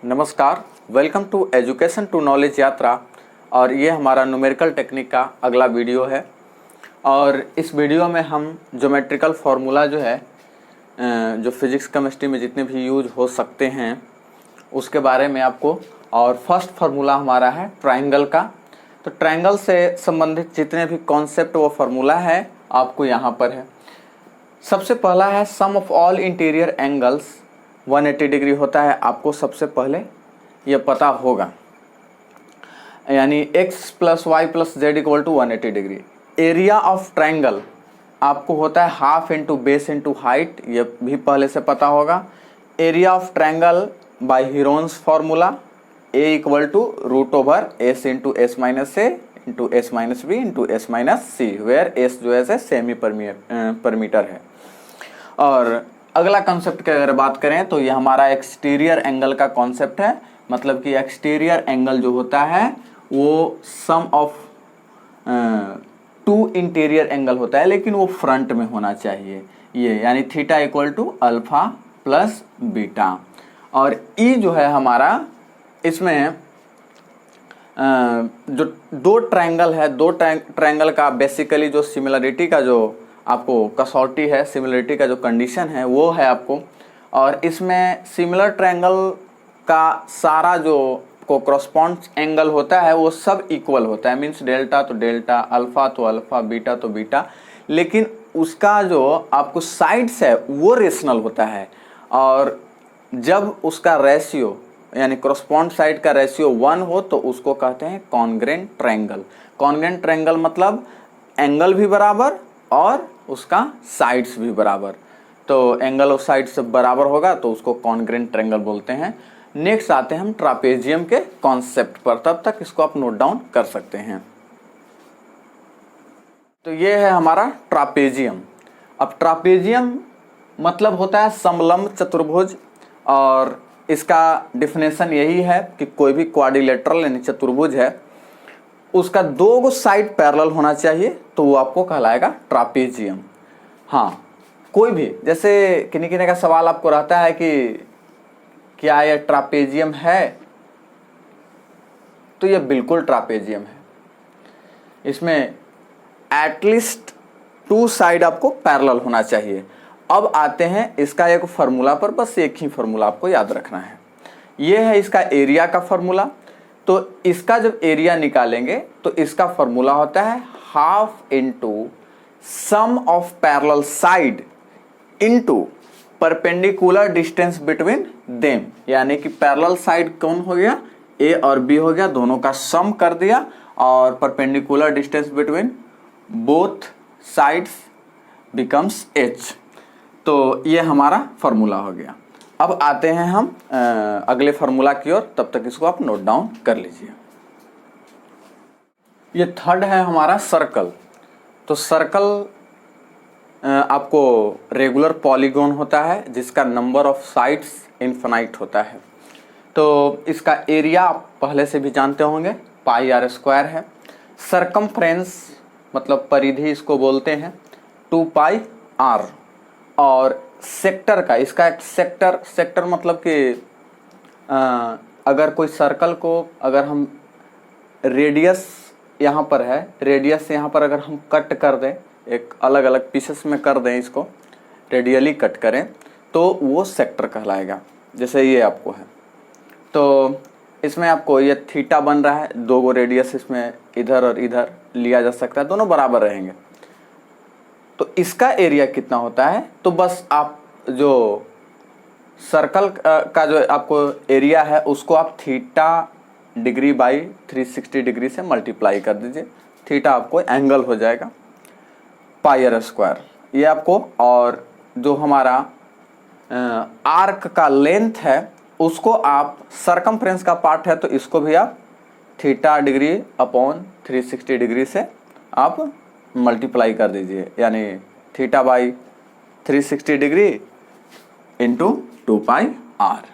नमस्कार, welcome to education to knowledge Yatra. और ये हमारा न्यूमेरिकल टेक्निक का अगला वीडियो है। और इस वीडियो में हम ज्योमेट्रिकल फार्मूला जो है जो फिजिक्स केमिस्ट्री में जितने भी यूज हो सकते हैं उसके बारे में आपको, और फर्स्ट फार्मूला हमारा है ट्रायंगल का। तो ट्रायंगल से संबंधित जितने भी कॉन्सेप्ट वो फार्मूला है आपको यहाँ पर है। सबसे पहला है sum of all interior angles 180 degree होता है, आपको सबसे पहले ये पता होगा, यानी x + y + z = 180 degree. Area of triangle आपको होता है half into base into height, ये भी पहले से पता होगा। Area of triangle by Heron's formula a = √s into s - a into s - b into s - c, where s जो है सेमी परमीटर है। और अगला कंसेप्ट की अगर बात करें तो ये हमारा एक्सटीरियर एंगल का कॉन्सेप्ट है, मतलब कि एक्सटीरियर एंगल जो होता है वो सम ऑफ 2 इंटीरियर एंगल होता है, लेकिन वो फ्रंट में होना चाहिए, ये यानी θ = α + β। और ई जो है हमारा, इसमें जो दो ट्रायंगल है, दो ट्रायंगल का बेसिकली जो सिमिलरिटी का जो आपको कसौटी है, सिमिलरिटी का जो कंडीशन है वो है आपको। और इसमें सिमिलर ट्रायंगल का सारा जो को करस्पॉन्ड एंगल होता है वो सब इक्वल होता है, मीन्स डेल्टा तो डेल्टा, अल्फा तो अल्फा, बीटा तो बीटा, लेकिन उसका जो आपको साइड्स है वो रेशनल होता है। और जब उसका रेशियो यानी करस्पॉन्ड साइड का रेशियो 1 हो तो उसको कहते हैं कॉन्ग्रेंट ट्रायंगल। कॉन्ग्रेंट ट्रायंगल मतलब एंगल भी बराबर और उसका साइड्स भी बराबर। तो एंगल और साइड्स बराबर होगा तो उसको कॉन्ग्रेंट ट्रायंगल बोलते हैं। नेक्स्ट आते हैं हम ट्रापेजियम के कॉन्सेप्ट पर, तब तक इसको आप नोट डाउन कर सकते हैं। तो ये है हमारा ट्रापेजियम। अब ट्रापेजियम मतलब होता है समलंब चतुर्भुज, और इसका डिफिनेशन यही है कि कोई भी क्वाड्रिलेटरल यानी चतुर्भुज है उसका 2 साइड पैरेलल होना चाहिए तो वो आपको कहलाएगा ट्रापेजियम। हाँ, कोई भी, जैसे किन्हीं का सवाल आपको रहता है कि क्या यह ट्रापेजियम है, तो यह बिल्कुल ट्रापेजियम है। इसमें एटलीस्ट 2 साइड आपको पैरेलल होना चाहिए। अब आते हैं इसका एक फार्मूला पर, बस एक ही फार्मूला आपको याद रखना है। यह है इसका एरिया का फार्मूला। तो इसका जब एरिया निकालेंगे तो इसका फार्मूला होता है half into sum of parallel side into perpendicular distance between them, यानी कि पैरेलल साइड कौन हो गया, ए और बी हो गया, दोनों का सम कर दिया, और perpendicular distance between both sides becomes h। तो ये हमारा फार्मूला हो गया। अब आते हैं हम अगले फार्मूला की ओर, तब तक इसको आप नोट डाउन कर लीजिए। ये थर्ड है हमारा सर्कल। तो सर्कल आपको रेगुलर पॉलीगॉन होता है जिसका नंबर ऑफ साइड्स इनफिनाइट होता है। तो इसका एरिया आप पहले से भी जानते होंगे, πr² है। सरकमफ्रेंस मतलब परिधि इसको बोलते हैं 2πr। और सेक्टर का, इसका एक सेक्टर मतलब कि अगर कोई सर्कल को, अगर हम रेडियस यहाँ पर है, रेडियस से यहाँ पर अगर हम कट कर दें, एक अलग अलग पीसेस में कर दें, इसको रेडियली कट करें तो वो सेक्टर कहलाएगा। जैसे ये आपको है, तो इसमें आपको ये थीटा बन रहा है, 2 रेडियस इसमें इधर और इधर लिया जा सकता है, दोनों बराबर रहेंगे। तो इसका एरिया कितना होता है, तो बस आप जो सर्कल का जो आपको एरिया है उसको आप θ/360 डिग्री से मल्टीप्लाई कर दीजिए। थीटा आपको एंगल हो जाएगा πr², ये आपको। और जो हमारा आर्क का लेंथ है उसको आप, सरकमफ्रेंस का पार्ट है तो इसको भी आप θ/360 डिग्री से आप मल्टीप्लाई कर दीजिए, यानी θ/360 डिग्री इंटू 2πr।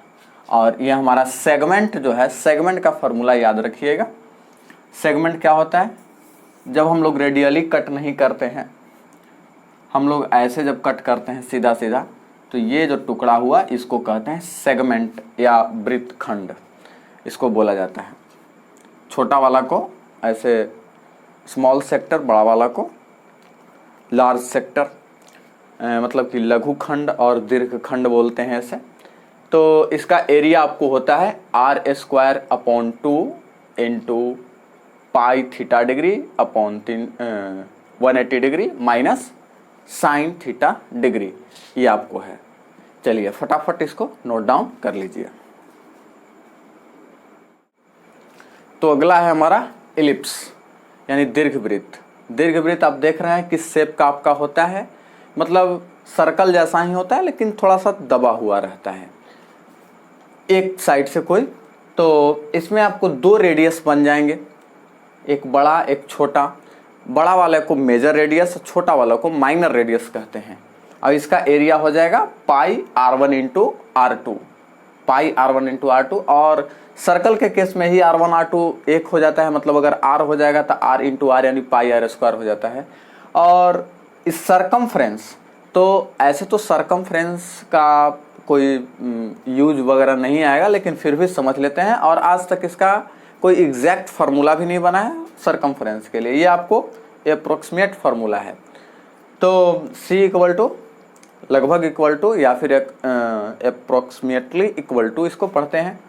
और ये हमारा सेगमेंट जो है, सेगमेंट का फॉर्मूला याद रखिएगा। सेगमेंट क्या होता है, जब हम लोग रेडियली कट नहीं करते हैं, हम लोग ऐसे जब कट करते हैं सीधा सीधा, तो ये जो टुकड़ा हुआ इसको कहते हैं सेगमेंट या वृत्तखंड, इसको बोला जाता है। छोटा वाला को ऐसे स्मॉल सेक्टर, बड़ा वाला को लार्ज सेक्टर, मतलब कि लघु खंड और दीर्घ खंड बोलते हैं ऐसे। तो इसका एरिया आपको होता है r²/2 into pi theta degree upon 180 degree minus sine theta degree, ये आपको है। चलिए फटाफट इसको नोट डाउन कर लीजिए। तो अगला है हमारा इलिप्स यानी दीर्घवृत्त। दीर्घवृत्त आप देख रहे हैं किस शेप का आपका होता है, मतलब सर्कल जैसा ही होता है लेकिन थोड़ा सा दबा हुआ रहता है एक साइड से कोई। तो इसमें आपको 2 रेडियस बन जाएंगे, एक बड़ा एक छोटा। बड़ा वाले को मेजर रेडियस, छोटा वाला को माइनर रेडियस कहते हैं। अब इसका एरिया हो जाएगा पाई r1 इंटू r2, पाई r1 इंटू r2। और सर्कल के केस में ही r1 r2 एक हो जाता है, मतलब अगर r हो जाएगा तो r इंटू r यानी पाई r² हो जाता है। और इस सरकमफ्रेंस, तो ऐसे तो सरकमफ्रेंस का कोई यूज वगैरह नहीं आएगा, लेकिन फिर भी समझ लेते हैं। और आज तक इसका कोई एग्जैक्ट फार्मूला भी नहीं बना है सरकमफ्रेंस के लिए, ये आपको अप्रोक्सीमेट फार्मूला है। तो c इक्वल टू लगभग इक्वल टू या फिर अप्रोक्सीमेटली इक्वल टू, इसको पढ़ते हैं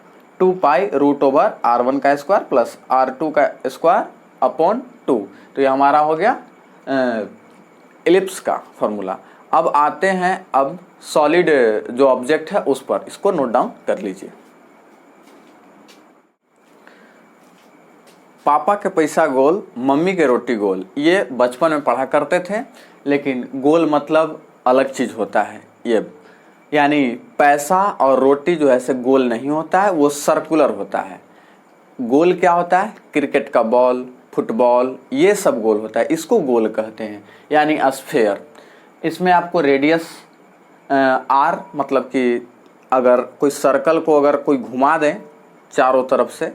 2 पाई रूट ओवर r1 का स्क्वायर प्लस r2 का स्क्वायर अपॉन 2। तो ये हमारा हो गया इलिप्स का फार्मूला। अब आते हैं अब सॉलिड जो ऑब्जेक्ट है उस पर, इसको नोट डाउन कर लीजिए। पापा के पैसा गोल, मम्मी के रोटी गोल, ये बचपन में पढ़ा करते थे, लेकिन गोल मतलब अलग चीज होता है। ये यानी पैसा और रोटी जो है से गोल नहीं होता है, वो सर्कुलर होता है। गोल क्या होता है? क्रिकेट का बॉल, फुटबॉल, ये सब गोल होता है, इसको गोल कहते हैं, यानी स्फेयर। इसमें आपको रेडियस आर, मतलब कि अगर कोई सर्कल को अगर कोई घुमा दें चारों तरफ से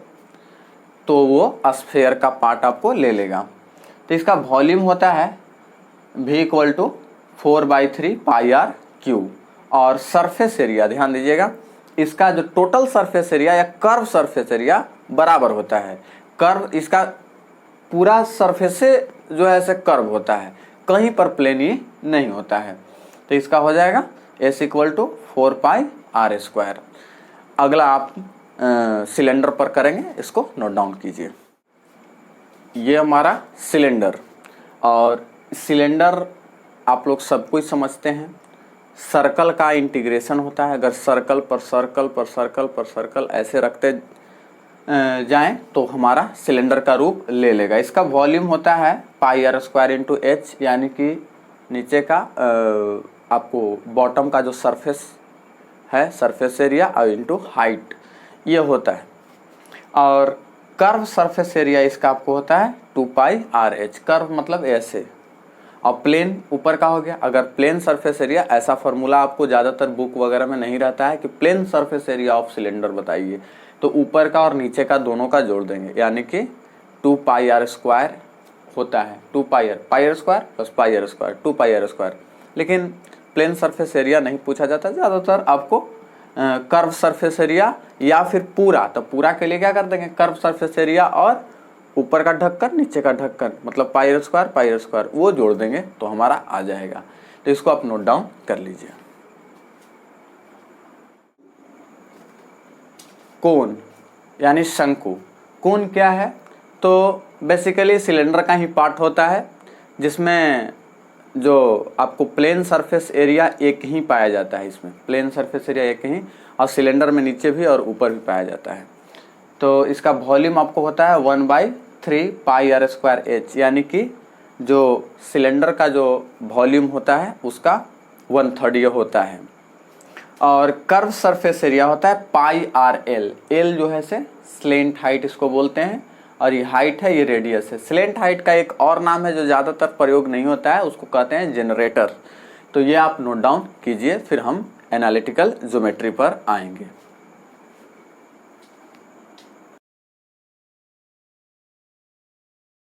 तो वो स्फेयर का पार्ट आपको ले लेगा। तो इसका वॉल्यूम होता है v equal to 4/3 pi r cube. और सरफेस एरिया ध्यान दीजिएगा, इसका जो टोटल सरफेस एरिया या कर्व सरफेस एरिया बराबर होता है। कर्व इसका पूरा सरफेस से जो है ऐसे कर्व होता है, कहीं पर प्लेन ही नहीं होता है। तो इसका हो जाएगा s equal to 4 pi r²। अगला आप सिलेंडर पर करेंगे, इसको नोट डाउन कीजिए। ये हमारा सिलेंडर, और सिलेंडर आप लोग सब कुछ समझते हैं, सर्कल का इंटीग्रेशन होता है। अगर सर्कल पर सर्कल पर सर्कल पर सर्कल ऐसे रखते जाएं तो हमारा सिलेंडर का रूप ले लेगा। इसका वॉल्यूम होता है पाई r² इंटू h, यानी कि नीचे का आपको बॉटम का जो सरफेस है, सरफेस एरिया, और इंटू हाइट, ये होता है। और कर्व सरफेस एरिया इसका आपको होता है 2 पाई RH। कर्व मतलब ऐसे, और प्लेन ऊपर का हो गया। अगर प्लेन सरफेस एरिया, ऐसा फार्मूला आपको ज़्यादातर बुक वगैरह में नहीं रहता है कि plane surface area of cylinder बताइए, तो ऊपर का और नीचे का दोनों का जोड़ देंगे, यानी कि 2 पाई r² होता है। 2 पाई r² प्लस पाई r², 2 पाई r²। लेकिन प्लेन सरफेस एरिया नहीं पूछा जाता, ज़्यादातर आपको कर्व सरफेस एरिया या फिर पूरा। तो पूरा के लिए क्या कर देंगे, कर्व सरफेस एरिया और ऊपर का ढक्कन नीचे का ढक्कन, मतलब पाई r², वो जोड़ देंगे तो हमारा आ जाएगा। तो इसको आप नोट डाउन कर लीजिए। कोन यानी शंकु। कोन क्या है? तो बेसिकली सिलेंडर का ही पार्ट होता है, जिसमें जो आपको प्लेन सरफेस एरिया एक ही पाया जाता है। इसमें प्लेन सरफेस एरिया एक ही, और सिलेंडर में नीचे भी और ऊपर भी पाया जाता है। तो इसका वॉल्यूम आपको होता है 1/3 पाई r² h, यानी कि जो सिलेंडर का जो वॉल्यूम होता है उसका 1/3 ये होता है। और कर्व सरफेस एरिया होता है पाई RL। L जो है से स्लेंट हाइट इसको बोलते हैं, और ये हाइट है, ये रेडियस है। स्लेंट हाइट का एक और नाम है जो ज़्यादातर प्रयोग नहीं होता है, उसको कहते हैं जनरेटर। तो ये आप नोट डाउन कीजिए, फिर हम एनालिटिकल ज्योमेट्री पर आएंगे।